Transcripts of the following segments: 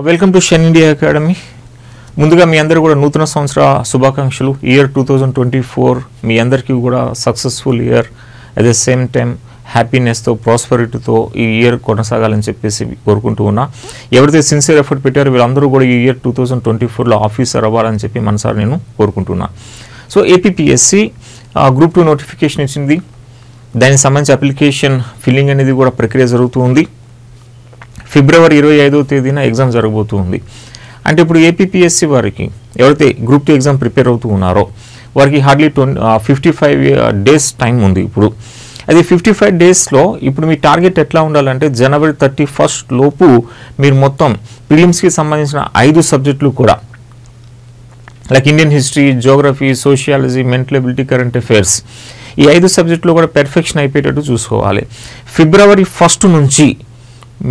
Welcome to షన్ India academy. ముందుగా మీ అందరూ కూడా నూతన సంవత్సర శుభాకాంక్షలు. ఇయర్ 2024 మీ అందరికీ కూడా successful year, at the same time హ్యాపీనెస్తో ప్రాస్పరిటీతో ఈ ఇయర్ కొనసాగాలని చెప్పేసి కోరుకుంటూ ఉన్నా. ఎవరైతే సిన్సియర్ ఎఫర్ట్ పెట్టారో వీళ్ళందరూ కూడా ఈ ఇయర్ 2024లో ఆఫీసర్ అవ్వాలని చెప్పి మనసారి నేను కోరుకుంటున్నా. సో ఏపీపీఎస్సి గ్రూప్ 2 నోటిఫికేషన్ ఇచ్చింది. దానికి సంబంధించి అప్లికేషన్ ఫిల్లింగ్ అనేది కూడా ప్రక్రియ జరుగుతూ ఉంది. ఫిబ్రవరి 25వ తేదీన ఎగ్జామ్ జరగబోతుంది. అంటే ఇప్పుడు ఏపీపీఎస్సి వారికి ఎవరైతే గ్రూప్ 2 ఎగ్జామ్ ప్రిపేర్ అవుతూ ఉన్నారో వారికి హార్డ్లీ 55 డేస్ టైం ఉంది. ఇప్పుడు అది 55 డేస్లో ఇప్పుడు మీ టార్గెట్ ఎట్లా ఉండాలంటే జనవరి 31 లోపు మీరు మొత్తం ప్రిలిమ్స్కి సంబంధించిన 5 సబ్జెక్టులు కూడా like Indian history, geography, sociology, mental ability, current affairs ఈ 5 సబ్జెక్టులు కూడా పెర్ఫెక్షన్ అయిపోయేటట్టు చూసుకోవాలి. ఫిబ్రవరి 1 నుంచి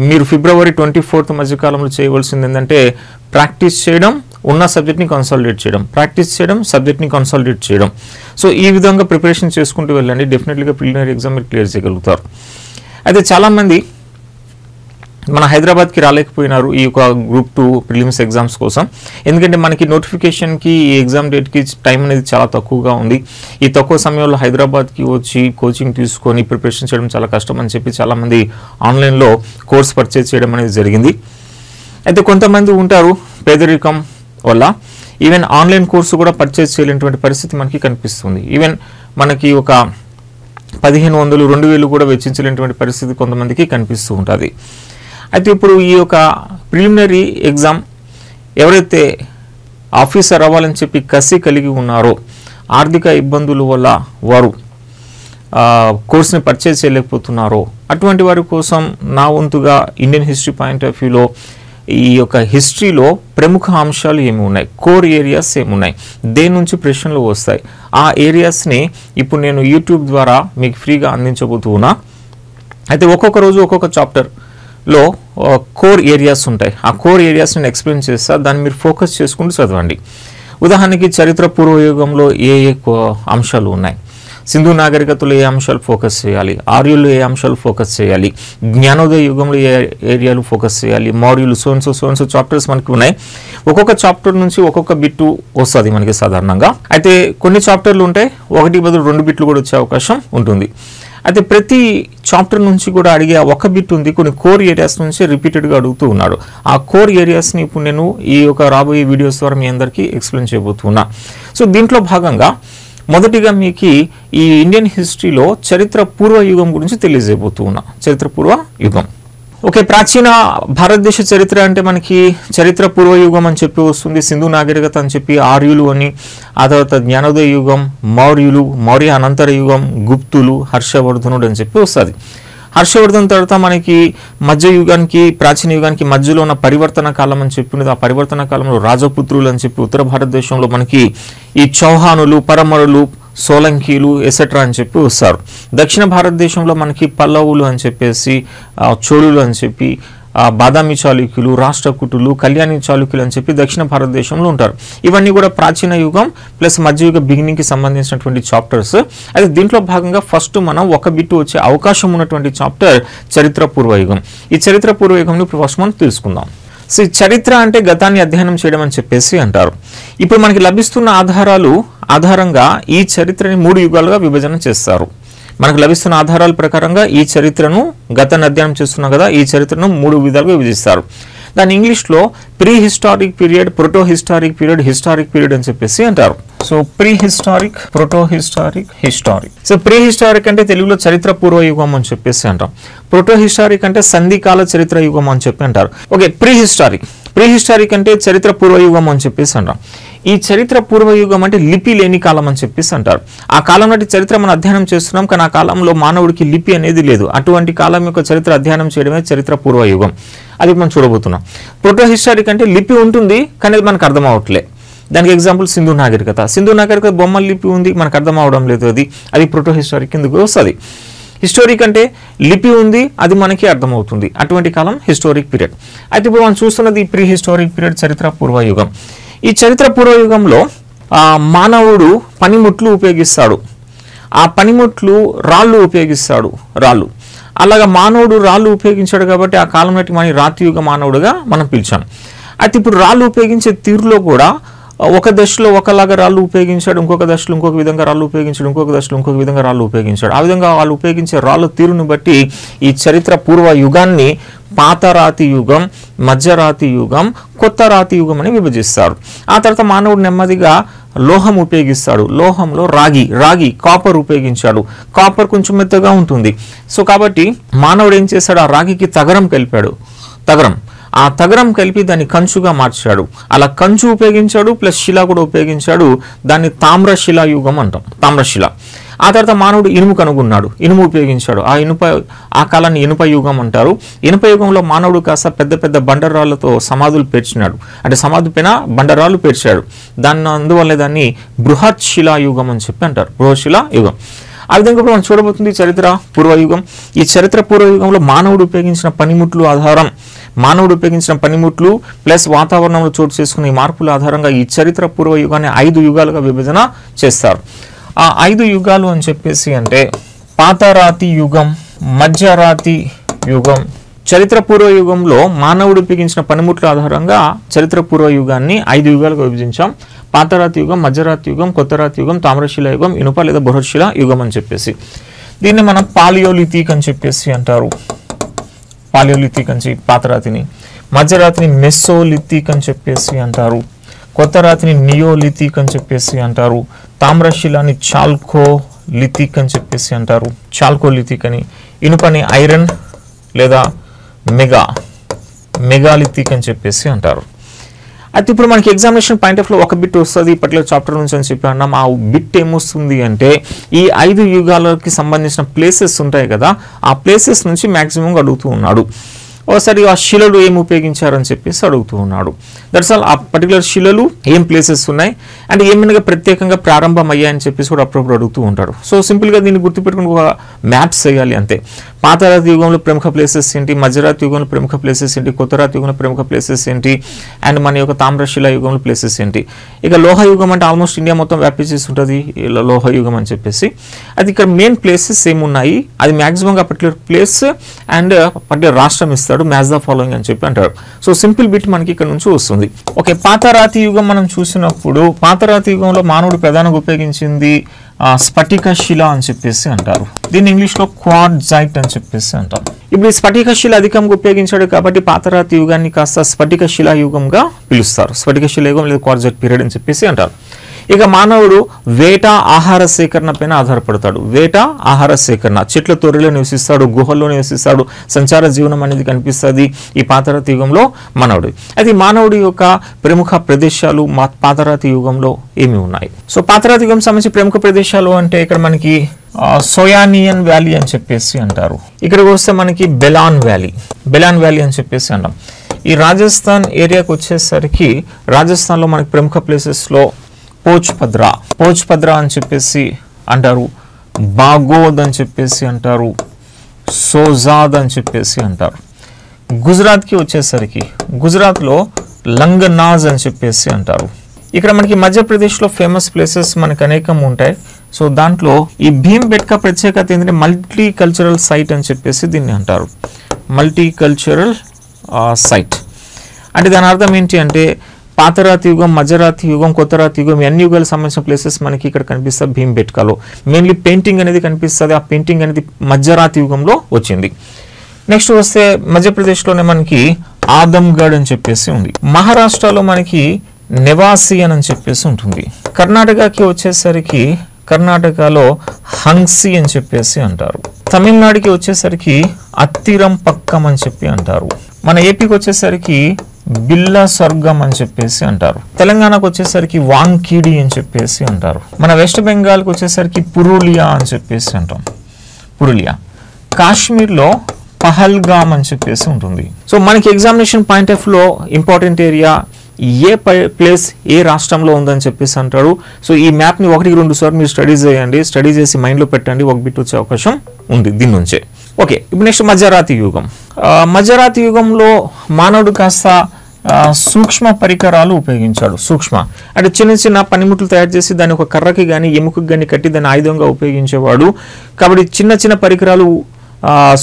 మీరు ఫిబ్రవరి 24 మధ్యకాలంలో చేయవలసింది ఏంటంటే ప్రాక్టీస్ చేయడం, ఉన్న సబ్జెక్ట్ని కన్సాలిడేట్ చేయడం, ప్రాక్టీస్ చేయడం, సబ్జెక్ట్ని కన్సాలిడేట్ చేయడం. సో ఈ విధంగా ప్రిపరేషన్ చేసుకుంటూ వెళ్ళండి. డెఫినెట్లీగా ప్రిలిమినరీ ఎగ్జామ్ మీరు క్లియర్ చేయగలుగుతారు. అయితే చాలామంది మన హైదరాబాద్కి రాలేకపోయినారు ఈ యొక్క గ్రూప్ 2 ప్రిలిమ్స్ ఎగ్జామ్స్ కోసం. ఎందుకంటే మనకి నోటిఫికేషన్కి ఈ ఎగ్జామ్ డేట్కి టైం అనేది చాలా తక్కువగా ఉంది. ఈ తక్కువ సమయంలో హైదరాబాద్కి వచ్చి కోచింగ్ తీసుకొని ప్రిపరేషన్ చేయడం చాలా కష్టం అని చెప్పి చాలామంది ఆన్లైన్లో కోర్స్ పర్చేజ్ చేయడం అనేది జరిగింది. అయితే కొంతమంది ఉంటారు పేదరికం వల్ల ఈవెన్ ఆన్లైన్ కోర్సు కూడా పర్చేజ్ చేయలేనటువంటి పరిస్థితి మనకి కనిపిస్తుంది. ఈవెన్ మనకి ఒక 1500, 2000 కూడా వెచ్చించలేనటువంటి పరిస్థితి కొంతమందికి కనిపిస్తూ ఉంటుంది. అయితే ఇప్పుడు ఈ యొక్క ప్రిలిమినరీ ఎగ్జామ్ ఎవరైతే ఆఫీసర్ అవ్వాలని చెప్పి కసి కలిగి ఉన్నారో ఆర్థిక ఇబ్బందుల వల్ల వారు కోర్స్ని పర్చేజ్ చేయలేకపోతున్నారో అటువంటి వారి కోసం నా వంతుగా ఇండియన్ హిస్టరీ పాయింట్ ఆఫ్ వ్యూలో ఈ యొక్క హిస్టరీలో ప్రముఖ అంశాలు ఏమి ఉన్నాయి, కోర్ ఏరియాస్ ఏమున్నాయి, దేని నుంచి ప్రశ్నలు వస్తాయి, ఆ ఏరియాస్ని ఇప్పుడు నేను యూట్యూబ్ ద్వారా మీకు ఫ్రీగా అందించబోతూ ఉన్నా. అయితే ఒక్కొక్క రోజు ఒక్కొక్క చాప్టర్లో కోర్ ఏరియాస్ ఉంటాయి. ఆ కోర్ ఏరియాస్ నేను ఎక్స్ప్లెయిన్ చేస్తా, దాన్ని మీరు ఫోకస్ చేసుకుంటూ చదవండి. ఉదాహరణకి చరిత్ర పూర్వయుగంలో ఏ అంశాలు ఉన్నాయి, సింధు నాగరికతలో ఏ అంశాలు ఫోకస్ చేయాలి, ఆర్యులు ఏ అంశాలు ఫోకస్ చేయాలి, జ్ఞానోదయ యుగంలో ఏ ఏరియాలు ఫోకస్ చేయాలి, మౌర్యులు సోన్సో చాప్టర్స్ మనకి ఉన్నాయి. ఒక్కొక్క చాప్టర్ నుంచి ఒక్కొక్క బిట్టు వస్తుంది మనకి సాధారణంగా. అయితే కొన్ని చాప్టర్లు ఉంటాయి, 1 బదులు 2 బిట్లు కూడా వచ్చే అవకాశం ఉంటుంది. అయితే ప్రతి చాప్టర్ నుంచి కూడా అడిగే ఒక బిట్ ఉంది, కొన్ని కోర్ ఏరియాస్ నుంచి రిపీటెడ్గా అడుగుతూ ఉన్నాడు. ఆ కోర్ ఏరియాస్ని ఇప్పుడు నేను ఈ యొక్క రాబోయే వీడియోస్ ద్వారా మీ అందరికీ ఎక్స్ప్లెయిన్ చేయబోతున్నా. సో దీంట్లో భాగంగా మొదటిగా మీకు ఈ ఇండియన్ హిస్టరీలో చరిత్ర పూర్వ యుగం గురించి తెలియజేయబోతూ ఉన్నా. చరిత్ర పూర్వ యుగం ఓకే. ప్రాచీన భారతదేశ చరిత్ర అంటే మనకి చరిత్ర పూర్వయుగం అని చెప్పి వస్తుంది, సింధు నాగరికత అని చెప్పి, ఆర్యులు అని, ఆ తర్వాత జ్ఞానోదయ యుగం, మౌర్యులు, మౌర్య అనంతర యుగం, గుప్తులు, హర్షవర్ధనుడు అని చెప్పి వస్తుంది. హర్షవర్ధన్ తర్వాత మనకి మధ్యయుగానికి ప్రాచీన యుగానికి మధ్యలో ఉన్న పరివర్తన కాలం అని చెప్పినది. ఆ పరివర్తన కాలంలో రాజపుత్రులు అని చెప్పి ఉత్తర భారతదేశంలో మనకి ఈ చౌహానులు, పరమరులు, సోలంకీలు ఎసెట్రా అని చెప్పి వస్తారు. దక్షిణ భారతదేశంలో మనకి పల్లవులు అని చెప్పేసి, చోళులు అని చెప్పి, బాదామి చాళుక్యులు, రాష్ట్రకూటులు, కళ్యాణి చాళుక్యులు అని చెప్పి దక్షిణ భారతదేశంలో ఉంటారు. ఇవన్నీ కూడా ప్రాచీన యుగం ప్లస్ మధ్యయుగ బిగినింగ్కి సంబంధించినటువంటి చాప్టర్స్. అయితే దీంట్లో భాగంగా ఫస్ట్ మనం ఒక బిట్టు వచ్చే అవకాశం ఉన్నటువంటి చాప్టర్ చరిత్ర పూర్వయుగం. ఈ చరిత్ర పూర్వయుగంని ఇప్పుడు ఫస్ట్ మనం తెలుసుకుందాం. సో చరిత్ర అంటే గతాన్ని అధ్యయనం చేయడం అని చెప్పేసి అంటారు. ఇప్పుడు మనకి లభిస్తున్న ఆధారంగా ఈ చరిత్రని 3 యుగాలుగా విభజన చేస్తారు. మనకు లభిస్తున్న ఆధారాల ప్రకారంగా ఈ చరిత్రను గతాన్ని అధ్యయనం చేస్తున్నాం కదా, ఈ చరిత్రను 3 విధాలుగా విభజిస్తారు. దాన్ని ఇంగ్లీష్లో pre historic period, proto historic period, historic period అని చెప్పేసి అంటారు. So pre historic, proto historic, historic. So pre historic అంటే తెలుగులో చరిత్ర పూర్వ యుగం అని చెప్పేసి అంటాం. ప్రోటో హిస్టారిక్ అంటే సంధికాల చరిత్ర యుగం అని చెప్పి అంటారు. ఓకే, ప్రీ హిస్టారిక్ అంటే చరిత్ర పూర్వయుగం అని చెప్పేసి అంటాం. ఈ చరిత్ర పూర్వయుగం అంటే లిపి లేని కాలం అని చెప్పేసి అంటారు. ఆ కాలం నాటి చరిత్ర మనం అధ్యయనం చేస్తున్నాం, కానీ ఆ కాలంలో మానవుడికి లిపి అనేది లేదు. అటువంటి కాలం యొక్క చరిత్ర అధ్యయనం చేయడమే చరిత్ర పూర్వయుగం. అది మనం చూడబోతున్నాం. ప్రోటో హిస్టారిక్ అంటే లిపి ఉంటుంది కానీ అది మనకు అర్థం అవట్లే. దానికి ఎగ్జాంపుల్ సింధు నాగరికత బొమ్మల లిపి ఉంది, మనకు అర్థం అవడం లేదు. అది ప్రోటో హిస్టారిక్ కిందకు వస్తుంది. హిస్టోరిక్ అంటే లిపి ఉంది, అది మనకి అర్థమవుతుంది. అటువంటి కాలం హిస్టోరిక్ పీరియడ్. అయితే ఇప్పుడు మనం చూస్తున్నది ప్రీ హిస్టారిక్ పీరియడ్, చరిత్ర పూర్వయుగం. ఈ చరిత్ర పూర్వయుగంలో మానవుడు పనిముట్లు ఉపయోగిస్తాడు. ఆ పనిముట్లు రాళ్ళు ఉపయోగిస్తాడు. అలాగా మానవుడు రాళ్ళు ఉపయోగించాడు కాబట్టి ఆ కాలం నాటి మన రాతి యుగ మానవుడుగా మనం పిలిచాం. అయితే ఇప్పుడు రాళ్ళు ఉపయోగించే తీరులో కూడా ఒక దశలో ఒకలాగా రాళ్ళు ఉపయోగించాడు, ఇంకొక దశలో ఇంకొక విధంగా రాళ్ళు ఉపయోగించాడు, ఇంకొక దశలో ఇంకొక విధంగా రాళ్ళు ఉపయోగించాడు. ఆ విధంగా వాళ్ళు ఉపయోగించే రాళ్ళ తీరును బట్టి ఈ చరిత్ర పూర్వ యుగాన్ని పాత రాతి యుగం, మధ్యరాతి యుగం, కొత్త రాతి యుగం అని విభజిస్తారు. ఆ తర్వాత మానవుడు నెమ్మదిగా లోహం ఉపయోగిస్తాడు. లోహంలో రాగి కాపర్ ఉపయోగించాడు. కాపర్ కొంచెం మెత్తగా ఉంటుంది. సో కాబట్టి మానవుడు ఏం చేశాడు, ఆ రాగికి తగరం కలిపాడు. ఆ తగరం కలిపి దాన్ని కంచుగా మార్చాడు. అలా కంచు ఉపయోగించాడు ప్లస్ శిల కూడా ఉపయోగించాడు. దాన్ని తామ్రశిలా యుగం అంటాం, తామ్రశిల. ఆ తర్వాత మానవుడు ఇనుము కనుగొన్నాడు, ఇనుము ఉపయోగించాడు. ఆ కాలాన్ని ఇనుప యుగం అంటారు. ఇనుప యుగంలో మానవుడు కాస్త పెద్ద పెద్ద బండరాళ్లతో సమాధులు పేర్చినాడు, అంటే సమాధి పైన బండరాళ్ళు పేర్చాడు. అందువల్ల దాన్ని బృహత్ శిలా యుగం అని చెప్పి అంటారు, బృహత్ శిలా యుగం. ఆ విధంగా ఇప్పుడు మనం చూడబోతుంది చరిత్ర పూర్వయుగం. ఈ చరిత్ర పూర్వయుగంలో మానవుడు ఉపయోగించిన పనిముట్లు ఆధారం, మానవుడు ఉపయోగించిన పనిముట్లు ప్లస్ వాతావరణంలో చోటు చేసుకున్న ఈ మార్పుల ఆధారంగా ఈ చరిత్ర పూర్వ యుగాన్ని 5 యుగాలుగా విభజన చేస్తారు. ఆ 5 యుగాలు అని చెప్పేసి అంటే పాతరాతి యుగం, మధ్యరాతి యుగం. చరిత్ర పూర్వ యుగంలో మానవుడు ఉపయోగించిన పనిముట్ల ఆధారంగా చరిత్ర పూర్వ యుగాన్ని 5 యుగాలుగా విభజించాం. పాతరాతి యుగం, మధ్యరాతి యుగం, కొత్త రాతి యుగం, తామ్రశిల యుగం, ఇనుప లేదా బృహత్శిల యుగం అని చెప్పేసి. దీన్ని మనం పాలియోలిథిక్ అని చెప్పేసి అంటారు. పాలియోలిథిక్ అని చెప్పి పాతరాతిని, మధ్యరాతిని మెసోలిథిక్ అని చెప్పేసి అంటారు. కొత్త రాతిని నియోలిథిక్ అని చెప్పేసి అంటారు. తామ్రశిలాని చాల్కోలిథిక్ అని చెప్పేసి అంటారు, చాల్కోలిథిక్ అని. ఇనుపని ఐరన్ లేదా మెగాలిథిక్ అని చెప్పేసి అంటారు. అయితే ఇప్పుడు మనకి ఎగ్జామినేషన్ పాయింట్ ఆఫ్ లో ఒక బిట్ వస్తుంది పర్టికులర్ చాప్టర్ నుంచి అని చెప్పి అన్నాం. ఆ బిట్ ఏమొస్తుంది అంటే ఈ 5 యుగాలకి సంబంధించిన ప్లేసెస్ ఉంటాయి కదా, ఆ ప్లేసెస్ నుంచి మ్యాక్సిమం అడుగుతూ ఉన్నాడు. ఒకసారి ఆ శిలలు ఏం ఉపయోగించారని చెప్పేసి అడుగుతూ ఉన్నాడు. That's all. ఆ పర్టికులర్ శిలలు ఏం ప్లేసెస్ ఉన్నాయి అండ్ ఏమైనా ప్రత్యేకంగా ప్రారంభం అయ్యాయని చెప్పేసి కూడా అప్పుడప్పుడు అడుగుతూ ఉంటాడు. సో సింపుల్గా దీన్ని గుర్తుపెట్టుకుని ఒక మ్యాప్స్ వేయాలి అంతే. పాతరాతి యుగంలో ప్రముఖ ప్లేసెస్ ఏంటి, మధ్యరాతి యుగంలో ప్రముఖ ప్లేసెస్ ఏంటి, కొత్త రాతి యుగంలో ప్రముఖ ప్లేసెస్ ఏంటి, అండ్ మన యొక్క తామ్రశిల యుగంలో ప్లేసెస్ ఏంటి. ఇక లోహ యుగం అంటే ఆల్మోస్ట్ ఇండియా మొత్తం వ్యాప్తి చేసి ఉంటుంది లోహ యుగం అని చెప్పేసి. అది ఇక్కడ మెయిన్ ప్లేసెస్ ఏమున్నాయి, అది మ్యాక్సిమంగా పర్టికులర్ ప్లేస్ అండ్ పర్టికులర్ రాష్ట్రం ఇస్తాడు, మ్యాచ్ ద ఫాలోయింగ్ అని చెప్పి అంటారు. సో సింపుల్ బిట్ మనకి ఇక్కడ నుంచి వస్తుంది. ఓకే, పాతరాతి యుగం మనం చూసినప్పుడు పాతరాతి యుగంలో మానవుడు ప్రధానంగా ఉపయోగించింది స్ఫటిక శిల అని చెప్పేసి అంటారు. దీన్ని ఇంగ్లీష్లో క్వార్ట్జైట్ అని చెప్పేసి అంటాం. ఇప్పుడు ఈ స్ఫటిక శిల అధికంగా ఉపయోగించాడు కాబట్టి పాతరాతి యుగాన్ని కాస్త స్ఫటిక శిలా యుగంగా పిలుస్తారు. స్ఫటిక శిల యుగం లేదా క్వార్ట్జైట్ పీరియడ్ అని చెప్పేసి అంటారు. ఇక మానవుడు వేట ఆహార సేకరణ పైన ఆధారపడతాడు. వేట ఆహార సేకరణ, చెట్ల తొర్రెలో నివసిస్తాడు, గుహల్లో నివసిస్తాడు, సంచార జీవనం అనేది కనిపిస్తుంది ఈ పాతరాతి యుగంలో మానవుడు. అయితే మానవుడి యొక్క ప్రముఖ ప్రదేశాలు పాతరాతి యుగంలో ఏమి ఉన్నాయి? సో పాతరాతి యుగం సంబంధించి ప్రముఖ ప్రదేశాలు అంటే ఇక్కడ మనకి సోయానియన్ వ్యాలీ అని చెప్పేసి అంటారు. ఇక్కడికి వస్తే మనకి బెలాన్ వ్యాలీ అని చెప్పేసి అంటాం. ఈ రాజస్థాన్ ఏరియాకి వచ్చేసరికి రాజస్థాన్లో మనకి ప్రముఖ ప్లేసెస్లో పోచ్పద్రా అని చెప్పేసి అంటారు, బాగోద్ అని చెప్పేసి అంటారు, సోజాద్ అని చెప్పేసి అంటారు. గుజరాత్కి వచ్చేసరికి గుజరాత్లో లంగనాజ్ అని చెప్పేసి అంటారు. ఇక్కడ మనకి మధ్యప్రదేశ్లో ఫేమస్ ప్లేసెస్ మనకి అనేకం ఉంటాయి. సో దాంట్లో ఈ భీంబెట్కా ప్రత్యేకత ఏంటంటే మల్టీ కల్చరల్ సైట్ అని చెప్పేసి దీన్ని అంటారు. మల్టీ కల్చరల్ సైట్ అంటే దాని అర్థం ఏంటి అంటే పాతరాతి యుగం, మధ్యరాతి యుగం, కొత్త రాతి యుగం, అన్ని యుగాలకు సంబంధించిన ప్లేసెస్ మనకి ఇక్కడ కనిపిస్తాయి భీంబెట్కాలో. మెయిన్లీ పెయింటింగ్ అనేది కనిపిస్తుంది. ఆ పెయింటింగ్ అనేది మధ్యరాతి యుగంలో వచ్చింది. నెక్స్ట్ వస్తే మధ్యప్రదేశ్లోనే మనకి ఆదమ్గఢ్ అని చెప్పేసి ఉంది. మహారాష్ట్రలో మనకి నెవాసియన్ అని చెప్పేసి ఉంటుంది. కర్ణాటకకి వచ్చేసరికి కర్ణాటకలో హంగ్సీ అని చెప్పేసి అంటారు. తమిళనాడుకి వచ్చేసరికి అత్తిరం పక్కం అని చెప్పి అంటారు. మన ఏపీకి వచ్చేసరికి బిల్లా స్వర్గం అని చెప్పేసి అంటారు. తెలంగాణకు వచ్చేసరికి వాంకిడి అని చెప్పేసి అంటారు. మన వెస్ట్ బెంగాల్కి వచ్చేసరికి పురులియా అని చెప్పేసి అంటాం. పురులియా. కాశ్మీర్లో పహల్గామ్ అని చెప్పేసి ఉంటుంది. సో మనకి ఎగ్జామినేషన్ పాయింట్ ఆఫ్ లో ఇంపార్టెంట్ ఏరియా ఏ ప్లేస్ ఏ రాష్ట్రంలో ఉందని చెప్పేసి అంటాడు. సో ఈ మ్యాప్ని 1-2 సార్లు మీరు స్టడీ చేయండి. స్టడీ చేసి మైండ్లో పెట్టండి, ఒక బిట్ వచ్చే అవకాశం ఉంది దీని నుంచే. ఓకే, ఇప్పుడు నెక్స్ట్ మధ్యరాతి యుగం. మధ్యరాతి యుగంలో మానవుడు కాస్త సూక్ష్మ పరికరాలు ఉపయోగించాడు. సూక్ష్మ అంటే చిన్న చిన్న పనిముట్లు తయారు చేసి దాన్ని ఒక కర్రకి కానీ ఎముకకి కానీ కట్టి దాన్ని ఆయుధంగా ఉపయోగించేవాడు. కాబట్టి చిన్న చిన్న పరికరాలు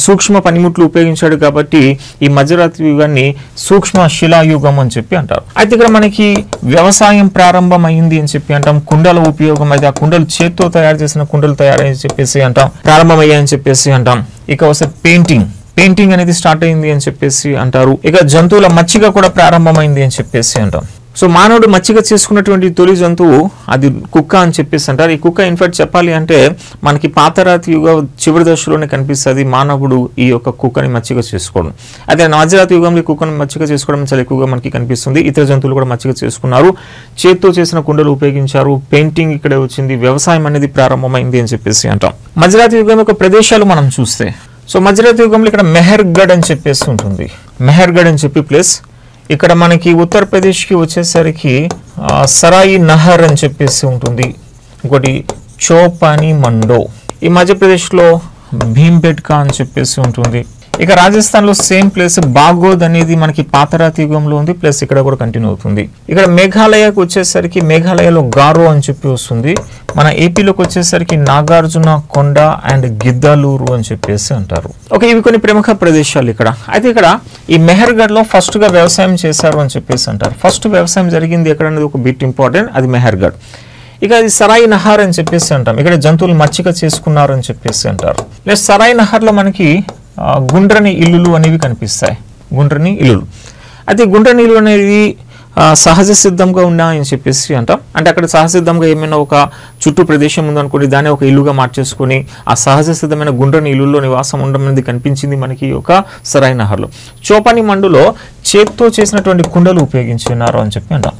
సూక్ష్మ పనిముట్లు ఉపయోగించాడు కాబట్టి ఈ మధ్యరాతి యుగాన్ని సూక్ష్మ శిలాయుగం అని చెప్పి అంటారు. అయితే ఇక్కడ మనకి వ్యవసాయం ప్రారంభమైంది అని చెప్పి అంటాం. కుండల ఉపయోగం అయితే ఆ కుండలు చేత్తో తయారు చేసిన కుండలు తయారని చెప్పేసి అంటాం, ప్రారంభమయ్యాయని చెప్పేసి అంటాం. ఇక వస్తే పెయింటింగ్ అనేది స్టార్ట్ అయింది అని చెప్పేసి అంటారు. ఇక జంతువుల మచ్చిక కూడా ప్రారంభమైంది అని చెప్పేసి అంటాం. సో మానవుడు మచ్చిక చేసుకున్నటువంటి తొలి జంతువు అది కుక్క అని చెప్పేసి అంటారు. ఈ కుక్క ఇన్ఫాక్ట్ చెప్పాలి అంటే మనకి పాతరాతి యుగ చివరి దశలోనే కనిపిస్తుంది మానవుడు ఈ యొక్క కుక్కని మచ్చిక చేసుకోవడం. అదే మధ్యరాతి యుగంలో కుక్కని మచ్చిక చేసుకోవడం చాలా ఎక్కువగా మనకి కనిపిస్తుంది. ఇతర జంతువులు కూడా మచ్చిక చేసుకున్నారు, చేత్తో చేసిన కుండలు ఉపయోగించారు, పెయింటింగ్ ఇక్కడే వచ్చింది, వ్యవసాయం అనేది ప్రారంభమైంది అని చెప్పేసి అంటాం. మధ్యరాతి యుగం యొక్క ప్రదేశాలు మనం చూస్తే సో మధ్యరాతి యుగంలో ఇక్కడ మెహర్గఢ్ అని చెప్పేసి ఉంటుంది. మెహర్గఢ్ అని చెప్పి ప్లేస్. ఇక్కడ మనకి ఉత్తరప్రదేశ్కి వచ్చేసరికి సరాయి నహర్ అని చెప్పేసి ఉంటుంది. ఇంకోటి చోపాని మండో. ఈ మధ్యప్రదేశ్లో భీంబెట్కా అని చెప్పేసి ఉంటుంది. ఇక రాజస్థాన్లో సేమ్ ప్లేస్ బాగోద్ అనేది మనకి పాతరాతి యుగంలో ఉంది, ప్లస్ ఇక్కడ కూడా కంటిన్యూ అవుతుంది. ఇక్కడ మేఘాలయకు వచ్చేసరికి మేఘాలయలో గారో అని చెప్పి వస్తుంది. మన ఏపీలోకి వచ్చేసరికి నాగార్జున కొండ అండ్ గిద్దలూరు అని చెప్పేసి అంటారు. ఓకే, ఇవి కొన్ని ప్రముఖ ప్రదేశాలు ఇక్కడ. అయితే ఇక్కడ ఈ మెహర్గఢ్లో ఫస్ట్గా వ్యవసాయం చేశారు అని చెప్పేసి అంటారు. ఫస్ట్ వ్యవసాయం జరిగింది ఎక్కడ అనేది ఒక బిట్ ఇంపార్టెంట్, అది మెహర్గఢ్. ఇక అది సరాయి నహర్ అని చెప్పేసి అంటాం. ఇక్కడ జంతువులు మచ్చిక చేసుకున్నారు అని చెప్పేసి అంటారు. ప్లస్ సరాయి నహర్లో మనకి గుండ్రని ఇల్లులు అనేవి కనిపిస్తాయి. గుండ్రని ఇల్లులు. అయితే గుండ్రని ఇల్లు అనేది సహజ సిద్ధంగా ఉన్నాయని చెప్పేసి అంటాం. అంటే అక్కడ సహజసిద్ధంగా ఏమైనా ఒక చుట్టూ ప్రదేశం ఉందనుకోండి, దాన్ని ఒక ఇల్లుగా మార్చేసుకొని ఆ సహజ సిద్ధమైన గుండ్రని ఇల్లుల్లో నివాసం ఉండడం అనేది కనిపించింది మనకి ఒక సరాయి నహర్లో. చోపాని మండులో చేత్తో చేసినటువంటి కుండలు ఉపయోగించినారు అని చెప్పి అంటాం.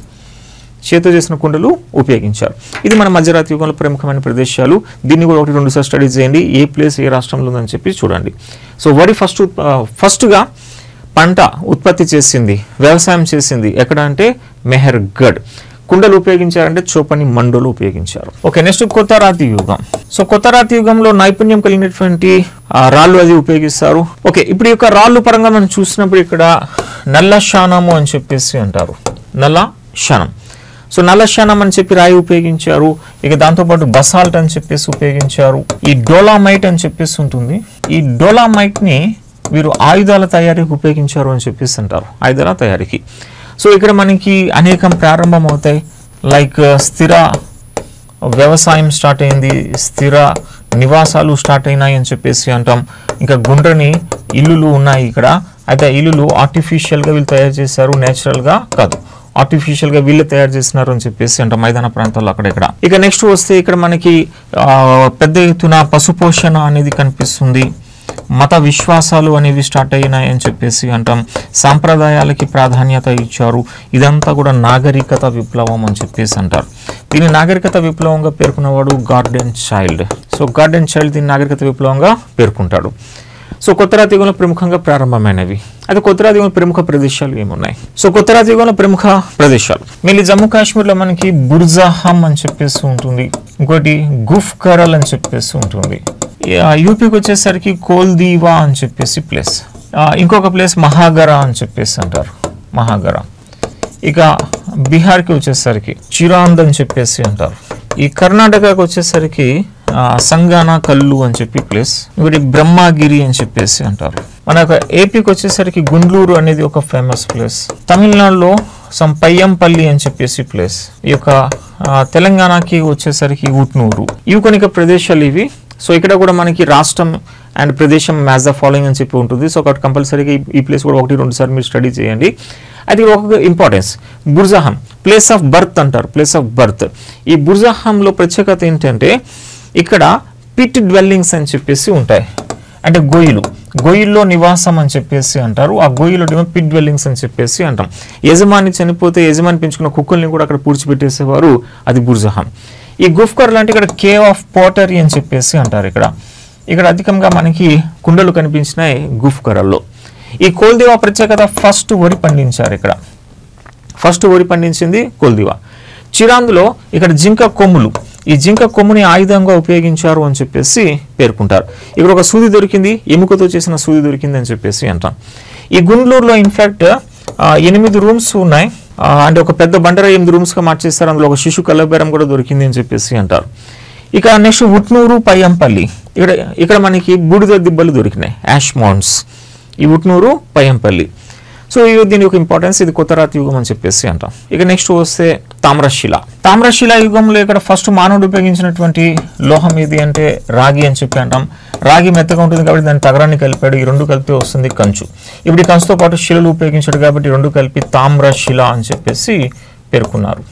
చేతితో చేసిన కుండలు ఉపయోగించారు. ఇది మన మధ్యరాతి యుగంలో ప్రముఖమైన ప్రదేశాలు. దీన్ని కూడా 1-2 సార్లు స్టడీ చేయండి, ఏ ప్లేస్ ఏ రాష్ట్రంలో ఉందని చెప్పి చూడండి. సో వరి ఫస్ట్గా పంట ఉత్పత్తి చేసింది, వ్యవసాయం చేసింది ఎక్కడ అంటే మెహర్గఢ్. కుండలు ఉపయోగించారంటే చోపని మండోలు ఉపయోగించారు. ఓకే, నెక్స్ట్ కొత్త రాతి యుగం. సో కొత్త రాతి యుగంలో నైపుణ్యం కలిగినటువంటి రాళ్ళు అది ఉపయోగిస్తారు. ఓకే, ఇప్పుడు ఈ యొక్క రాళ్ళు పరంగా మనం చూసినప్పుడు ఇక్కడ నల్ల శానము అని చెప్పేసి అంటారు. నల్ల శానం. సో నల్ల శానం అని చెప్పి రాయి ఉపయోగించారు. ఇక దాంతోపాటు బసాల్ట్ అని చెప్పేసి ఉపయోగించారు. ఈ డోలామైట్ అని చెప్పేసి ఉంటుంది. ఈ డోలామైట్ని వీరు ఆయుధాల తయారీకి ఉపయోగించారు అని చెప్పేసి అంటారు. ఆయుధాల తయారీకి. సో ఇక్కడ మనకి అనేకం ప్రారంభం అవుతాయి. లైక్ స్థిర వ్యవసాయం స్టార్ట్ అయింది, స్థిర నివాసాలు స్టార్ట్ అయినాయి అని చెప్పేసి అంటాం. ఇంకా గుండ్రని ఇల్లులు ఉన్నాయి ఇక్కడ. అయితే ఇల్లులు ఆర్టిఫిషియల్గా వీళ్ళు తయారు చేశారు, నేచురల్గా కాదు, ఆర్టిఫిషియల్గా వీళ్ళు తయారు చేస్తున్నారు అని చెప్పేసి అంటే మైదాన ప్రాంతాల్లో అక్కడెక్కడ. ఇక నెక్స్ట్ వస్తే ఇక్కడ మనకి పెద్ద ఎత్తున పశుపోషణ అనేది కనిపిస్తుంది. మత విశ్వాసాలు అనేవి స్టార్ట్ అయినాయి అని చెప్పేసి అంటాం. సాంప్రదాయాలకి ప్రాధాన్యత ఇచ్చారు. ఇదంతా కూడా నాగరికత విప్లవం అని చెప్పేసి అంటారు. దీన్ని నాగరికత విప్లవంగా పేర్కొన్నవాడు Gordon Childe. So Gordon Childe దీన్ని నాగరికత విప్లవంగా పేర్కొంటాడు. సో కొత్త రాతి యుగంలో ప్రముఖంగా ప్రారంభమైనవి. అయితే కొత్త రాతి యుగంలో ప్రముఖ ప్రదేశాలు ఏమున్నాయి? సో కొత్త రాతి యుగంలో ప్రముఖ ప్రదేశాలు మళ్ళీ జమ్మూ కాశ్మీర్లో మనకి బుర్జాహం అని చెప్పేసి ఉంటుంది. ఇంకోటి గుఫ్ కరల్ అని చెప్పేసి ఉంటుంది. యూపీకి వచ్చేసరికి కోల్దీవా అని చెప్పేసి ప్లేస్. ఇంకొక ప్లేస్ మహాగరా అని చెప్పేసి అంటారు. మహాగరా. ఇక బీహార్కి వచ్చేసరికి చిరాంద్ అని చెప్పేసి అంటారు. ఈ కర్ణాటకకు వచ్చేసరికి సంగానా కల్లు అని చెప్పి ప్లేస్. ఇంకోటి బ్రహ్మగిరి అని చెప్పేసి అంటారు. మన యొక్క ఏపీకి వచ్చేసరికి గుండ్లూరు అనేది ఒక ఫేమస్ ప్లేస్. తమిళనాడులో పయ్యంపల్లి అని చెప్పేసి ప్లేస్. ఈ యొక్క తెలంగాణకి వచ్చేసరికి ఉట్నూరు. ఇవి కొన్ని ప్రదేశాలు ఇవి. సో ఇక్కడ కూడా మనకి రాష్ట్రం అండ్ ప్రదేశం మ్యాచ్ ద ఫాలోయింగ్ అని చెప్పి ఉంటుంది. సో కాబట్టి కంపల్సరీగా ఈ ప్లేస్ కూడా 1-2 సార్లు మీరు స్టడీ చేయండి. అది ఒక ఇంపార్టెన్స్. బుర్జాహం ప్లేస్ ఆఫ్ బర్త్ అంటారు. Place of birth. ఈ బుర్జాహంలో ప్రత్యేకత ఏంటంటే ఇక్కడ పిట్ డ్వెల్లింగ్స్ అని చెప్పేసి ఉంటాయి. అంటే గొయ్యిల్లో నివాసం అని చెప్పేసి అంటారు. ఆ గొయ్యిలో పిట్ డ్వెల్లింగ్స్ అని చెప్పేసి అంటాం. యజమాని చనిపోతే యజమాని పెంచుకున్న కుక్కల్ని కూడా అక్కడ పూడ్చిపెట్టేసేవారు. అది బుర్జాహం. ఈ గుఫ్కర్ లాంటి ఇక్కడ కేవ్ ఆఫ్ పోటరీ అని చెప్పేసి అంటారు. ఇక్కడ అధికంగా మనకి కుండలు కనిపించినాయి గుఫ్కరల్లో. ఈ కోల్దివా ప్రత్యేకత ఫస్ట్ వరి పండించారు. ఇక్కడ ఫస్ట్ వరి పండించింది కోల్దివా. చిరాంద్లో ఇక్కడ జింక కొమ్ములు, ఈ జింక కొమ్ముని ఆయుధంగా ఉపయోగించారు అని చెప్పేసి పేర్కొంటారు. ఇక్కడ ఒక సూది దొరికింది, ఎముకతో చేసిన సూది దొరికింది అని చెప్పేసి అంటాం. ఈ గుండ్లూరులో ఇన్ఫాక్ట్ 8 రూమ్స్ ఉన్నాయి. అంటే ఒక పెద్ద బండర 8 రూమ్స్గా మార్చేస్తారు. అందులో ఒక శిశు కలబేరం కూడా దొరికింది అని చెప్పేసి అంటారు. ఇక నెక్స్ట్ ఉట్నూరు పయ్యంపల్లి, ఇక్కడ మనకి బూడిద దిబ్బలు దొరికినాయి, యాష్ మౌండ్స్, ఈ ఉట్నూరు పయ్యంపల్లి. సో దీని యొక్క ఇంపార్టెన్స్, ఇది కొత్త రాతి యుగం అని చెప్పేసి అంటాం. ఇక నెక్స్ట్ వస్తే తామ్రశిల. తామ్రశిల యుగంలో ఇక్కడ ఫస్ట్ మానవుడు ఉపయోగించినటువంటి లోహం ఏది అంటే రాగి అని చెప్పి అంటాం. రాగి మెత్తగా ఉంటుంది కాబట్టి దాన్ని తగరాన్ని కలిపాడు, ఈ రెండు కలిపితే వస్తుంది కంచు. ఇప్పుడు ఈ కంచుతో పాటు శిలలు ఉపయోగించాడు కాబట్టి రెండు కలిపి తామ్రశిల అని చెప్పేసి పేర్కొన్నారు.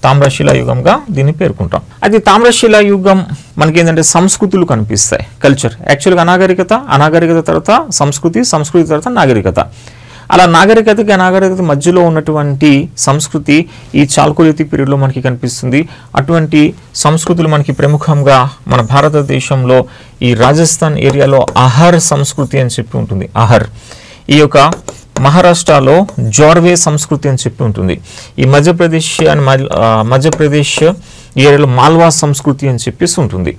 తామ్రశిల యుగంగా దీన్ని పేర్కొంటాం. అది తామ్రశిల యుగం మనకి ఏంటంటే సంస్కృతులు కనిపిస్తాయి, కల్చర్. యాక్చువల్గా అనాగరికత తర్వాత సంస్కృతి తర్వాత నాగరికత. అలా నాగరికతకి అనాగరికత మధ్యలో ఉన్నటువంటి సంస్కృతి ఈ చాల్కోలిథిక్ పీరియడ్లో మనకి కనిపిస్తుంది. అటువంటి సంస్కృతులు మనకి ప్రముఖంగా మన భారతదేశంలో ఈ రాజస్థాన్ ఏరియాలో అహర్ సంస్కృతి అని చెప్పి ఉంటుంది. అహర్, ఈ యొక్క మహారాష్ట్రలో జోర్వే సంస్కృతి అని చెప్పి ఉంటుంది. ఈ మధ్యప్రదేశ్ ఏరియాలో మాల్వా సంస్కృతి అని చెప్పేసి ఉంటుంది.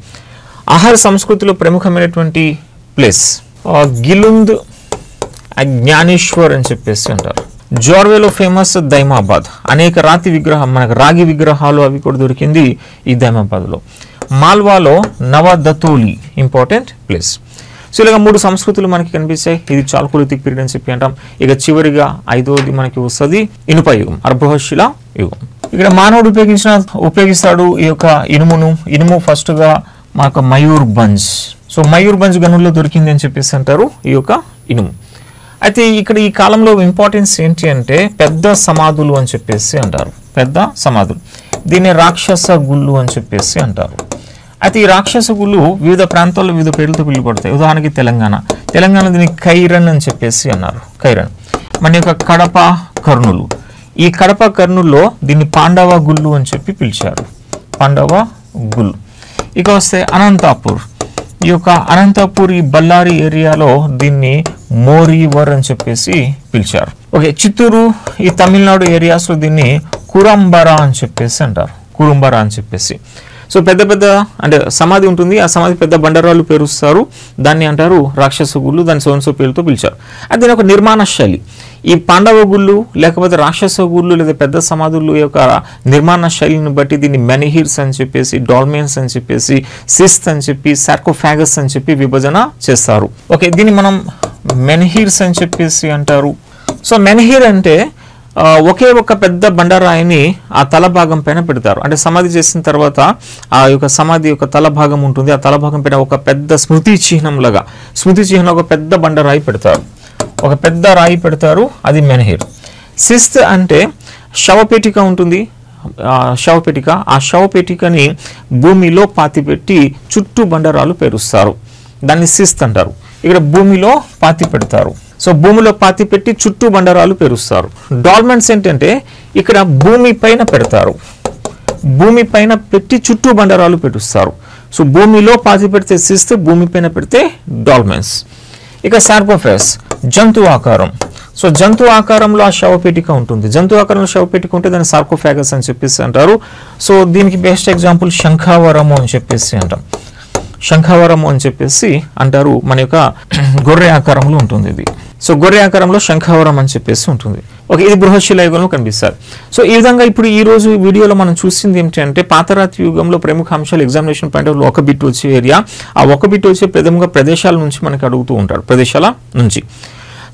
అహర్ సంస్కృతిలో ప్రముఖమైనటువంటి ప్లేస్ గిలుంద్ జ్ఞానేశ్వర్ అని చెప్పేసి అంటారు. జోర్వేలో ఫేమస్ దైమాబాద్, అనేక మనకు రాగి విగ్రహాలు అవి కూడా దొరికింది ఈ దైమాబాద్లో. మాల్వాలో నవదతోలి ఇంపార్టెంట్ ప్లేస్. సో ఇలాగ 3 సంస్కృతులు మనకి కనిపిస్తాయి. ఇది చాల్కోలిథిక్ పీరియడ్ అని చెప్పి అంటాం. ఇక చివరిగా 5వది మనకి వస్తుంది ఇనుప యుగం, అర్బహశిల యుగం. ఇక్కడ మానవుడు ఉపయోగిస్తాడు ఈ యొక్క ఇనుము ఫస్ట్గా మాకు మయూర్భంజ్. సో మయూర్భంజ్ గనుల్లో దొరికింది అని చెప్పేసి అంటారు ఈ యొక్క ఇనుము. అయితే ఇక్కడ ఈ కాలంలో ఇంపార్టెన్స్ ఏంటి అంటే పెద్ద సమాధులు అని చెప్పేసి అంటారు. పెద్ద సమాధులు, దీన్ని రాక్షస గుళ్ళు అని చెప్పేసి అంటారు. అయితే ఈ రాక్షస గుళ్ళు వివిధ ప్రాంతాల్లో వివిధ పేర్లతో పిలువబడతాయి. ఉదాహరణకి తెలంగాణ దీన్ని కైరన్ అని చెప్పేసి అన్నారు. కైరన్. మన యొక్క కడప కర్నూలు, ఈ కడప కర్నూలులో దీన్ని పాండవ గుళ్ళు అని చెప్పి పిలిచారు. పాండవ గుళ్ళు. ఇక వస్తే అనంతపూర్, ఈ యొక్క అనంతపూర్ ఈ బళ్ళారి ఏరియాలో దీన్ని మోరీవర్ అని చెప్పేసి పిలిచారు. ఓకే, చిత్తూరు ఈ తమిళనాడు ఏరియాస్లో దీన్ని కురంబరా అని చెప్పేసి అంటారు. కురుంబరా అని చెప్పేసి. సో పెద్ద అంటే సమాధి ఉంటుంది, ఆ సమాధి పెద్ద బండరాళ్ళు పేరుస్తారు, దాన్ని అంటారు రాక్షస గుళ్ళు, దాన్ని సోన్సో పేరుతో పిలిచారు. అది దీని ఒక నిర్మాణ శైలి. ఈ పాండవ గుళ్ళు లేకపోతే రాక్షస గుళ్ళు లేదా పెద్ద సమాధులు యొక్క నిర్మాణ శైలిని బట్టి దీన్ని మెనిహిర్స్ అని చెప్పేసి, డాల్మెన్స్ అని చెప్పేసి, సిస్త్ అని చెప్పి, సార్కోఫాగస్ అని చెప్పి విభజన చేస్తారు. ఓకే, దీన్ని మనం మెనిహిర్స్ అని చెప్పేసి అంటారు. సో మెనిహిర్ అంటే ఒకే ఒక పెద్ద బండరాయిని ఆ తల భాగం పైన పెడతారు. అంటే సమాధి చేసిన తర్వాత ఆ యొక్క సమాధి యొక్క తల భాగం ఉంటుంది, ఆ తల భాగం పైన ఒక పెద్ద స్మృతి చిహ్నం ఒక పెద్ద బండరాయి పెడతారు, అది మెన్హిర్. సిస్త్ అంటే శవపేటిక ఉంటుంది, శవపేటిక. ఆ శవపేటికని భూమిలో పాతిపెట్టి చుట్టూ బండరాలు పేరుస్తారు, దాన్ని సిస్త్ అంటారు. ఇక్కడ భూమిలో పాతి పెడతారు. సో భూమిలో పాతి పెట్టి చుట్టూ బండరాలు పేరుస్తారు. డాల్మెంట్స్ ఏంటంటే ఇక్కడ భూమి పైన పెడతారు, భూమి పైన పెట్టి చుట్టూ బండరాలు పెరుస్తారు. సో భూమిలో పాతి పెడితే సిస్త్, భూమి పైన పెడితే డాల్మెన్స్. ఇక సార్కోఫాగస్ జంతు ఆకారం. సో జంతు ఆకారంలో ఆ శవపేటిక ఉంటుంది, జంతు ఆకారంలో శవపేటిక ఉంటే దాన్ని సార్కోఫాగస్ అని చెప్పేసి అంటారు. సో దీనికి బెస్ట్ ఎగ్జాంపుల్ శంఖావరము అని చెప్పేసి అంటాం. శంఖావరము అని చెప్పేసి అంటారు. మన యొక్క గొర్రె ఆకారంలో ఉంటుంది ఇది. సో గొర్రె ఆకారంలో శంఖావరం అని చెప్పేసి ఉంటుంది. ఓకే, ఇది బృహశిల యుగంలో కనిపిస్తారు. సో ఈ విధంగా ఇప్పుడు ఈ రోజు వీడియోలో మనం చూసింది ఏంటంటే పాతరాతి యుగంలో ప్రముఖ అంశాలు ఎగ్జామినేషన్ పాయింట్ ఆఫ్ ఒక బిట్ వచ్చే ఏరియా, ఆ ఒక బిట్ వచ్చే ప్రథమంగా ప్రదేశాల నుంచి మనకి అడుగుతూ ఉంటారు, ప్రదేశాల నుంచి.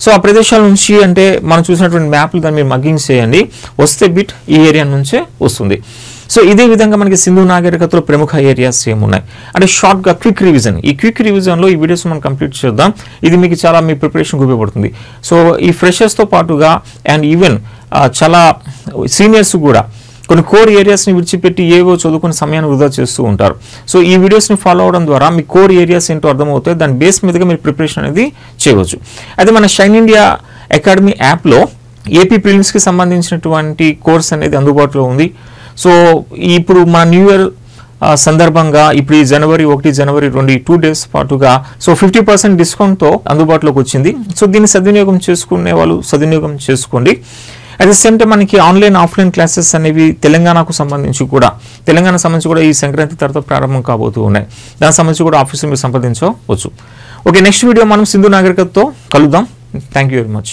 సో ఆ ప్రదేశాల నుంచి అంటే మనం చూసినటువంటి మ్యాప్లు దాన్ని మీరు మగ్గింగ్ చేయండి, వస్తే బిట్ ఈ ఏరియా నుంచే వస్తుంది. సో ఇదే విధంగా మనకి సింధు నాగరికతలో ప్రముఖ ఏరియాస్ ఏమున్నాయి అంటే షార్ట్గా క్విక్ రివిజన్. ఈ క్విక్ రివిజన్లో ఈ వీడియోస్ మనం కంప్లీట్ చేద్దాం. ఇది మీకు చాలా మీ ప్రిపరేషన్కి ఉపయోగపడుతుంది. సో ఈ ఫ్రెషర్స్తో పాటుగా అండ్ ఈవెన్ చాలా సీనియర్స్ కూడా కొన్ని కోర్ ఏరియాస్ని విడిచిపెట్టి ఏవో చదువుకునే సమయాన్ని వృధా చేస్తూ ఉంటారు. సో ఈ వీడియోస్ని ఫాలో అవడం ద్వారా మీ కోర్ ఏరియాస్ ఏంటో అర్థమవుతాయి, దాని బేస్ మీదుగా మీరు ప్రిపరేషన్ అనేది చేయవచ్చు. అయితే మన షైన్ ఇండియా అకాడమీ యాప్లో ఏపీ ప్రిలిమ్స్కి సంబంధించినటువంటి కోర్స్ అనేది అందుబాటులో ఉంది. సో ఇప్పుడు మన న్యూ ఇయర్ సందర్భంగా ఇప్పుడు ఈ జనవరి 1 జనవరి 2 డేస్ పాటుగా సో 50% డిస్కౌంట్తో అందుబాటులోకి వచ్చింది. సో దీన్ని సద్వినియోగం చేసుకునే వాళ్ళు సద్వినియోగం చేసుకోండి. అట్ ద సేమ్ టైం మనకి ఆన్లైన్ ఆఫ్లైన్ క్లాసెస్ అనేవి తెలంగాణకు సంబంధించి కూడా ఈ సంక్రాంతి తర్వాత ప్రారంభం కాబోతూ ఉన్నాయి. దానికి సంబంధించి కూడా ఆఫీసులో మీరు సంప్రదించవచ్చు. ఓకే, నెక్స్ట్ వీడియో మనం సింధు నాగరికతతో కలుద్దాం. Thank you very much.